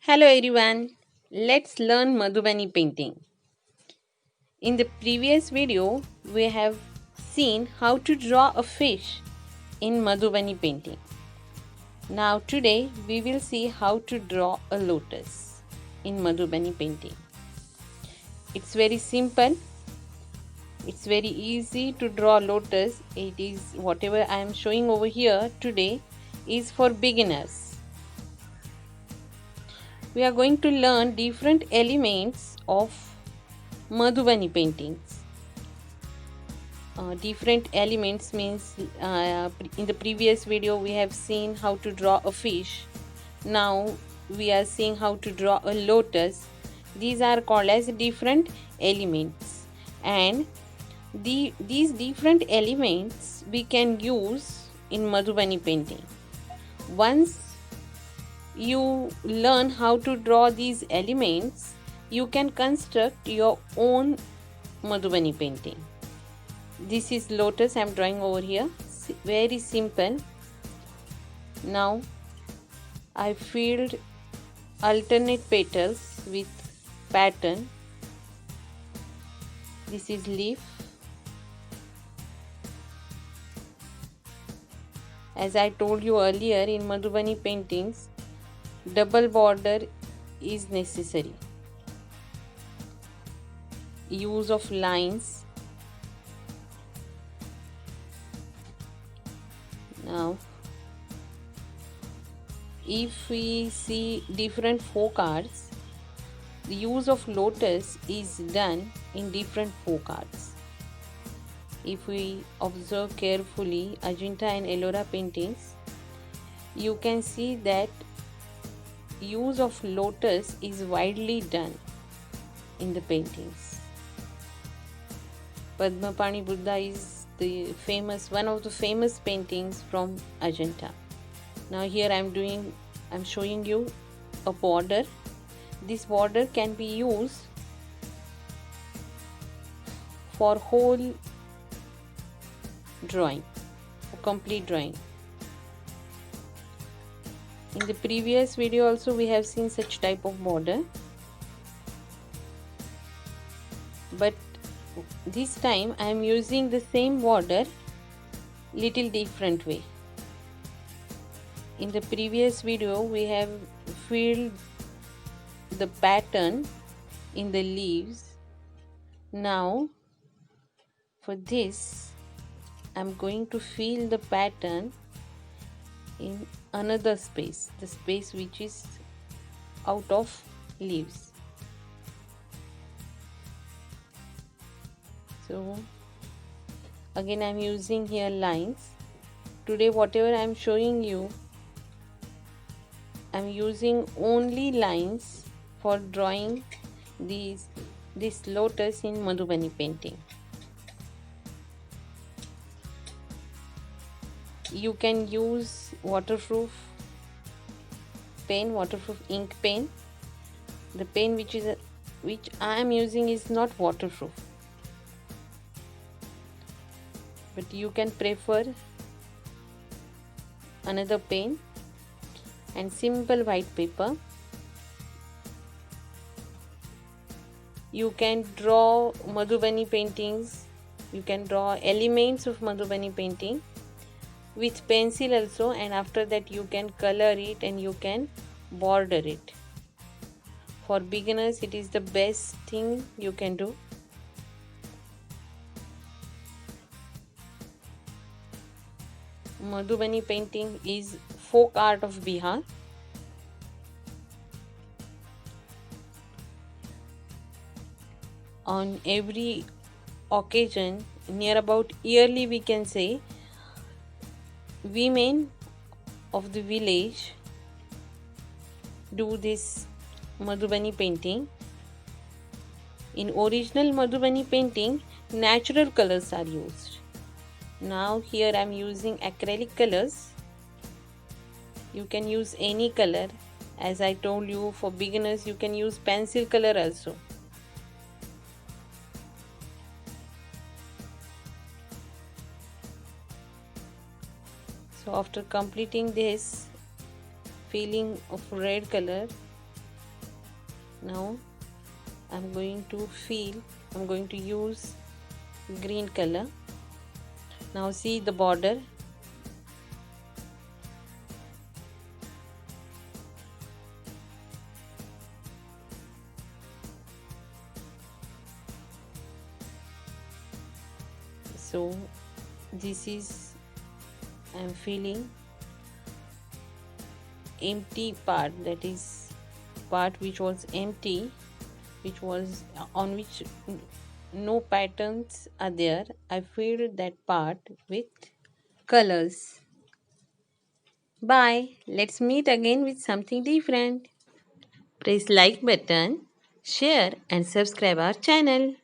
Hello everyone, let's learn Madhubani painting. In the previous video, we have seen how to draw a fish in Madhubani painting. Now today we will see how to draw a lotus in Madhubani painting. It's very simple, it's very easy to draw lotus. It is whatever I am showing over here today is for beginners. We are going to learn different elements of Madhubani paintings. Different elements means in the previous video we have seen how to draw a fish. Now we are seeing how to draw a lotus. These are called as different elements, and these different elements we can use in Madhubani painting. Once you learn how to draw these elements, you can construct your own Madhubani painting. This is lotus I am drawing over here. Very simple. Now I filled alternate petals with pattern. This is leaf. As I told you earlier, in Madhubani paintings, double border is necessary. Use of lines. Now, if we see different folk arts, the use of lotus is done in different folk arts. If we observe carefully Ajanta and Ellora paintings, you can see that use of lotus is widely done in the paintings. Padmapani Buddha is the one of the famous paintings from Ajanta. Now here I'm showing you a border. This border can be used for whole drawing, for complete drawing. In the previous video also we have seen such type of border, but this time I am using the same border little different way. In the previous video we have filled the pattern in the leaves. Now for this I am going to fill the pattern in another space, the space which is out of leaves. So again I am using here lines. Today whatever I am showing you, I am using only lines for drawing this lotus in Madhubani painting. You can use waterproof pen, waterproof ink pen. The pen which I am using is not waterproof, but you can prefer another pen and simple white paper. You can draw Madhubani paintings, you can draw elements of Madhubani painting with pencil also, and after that you can color it and you can border it. For beginners it is the best thing you can do. Madhubani painting is folk art of Bihar. On every occasion, near about yearly we can say, women of the village do this Madhubani painting. In original Madhubani painting, natural colors are used. Now here I am using acrylic colors. You can use any color. As I told you, for beginners you can use pencil color also. So after completing this filling of red color, Now I'm going to feel, I'm going to use green color. Now see the border. So this is, I'm feeling empty part, that is part which was empty, which was on which no patterns are there. I filled that part with colors. Bye. Let's meet again with something different. Press like button, share and subscribe our channel.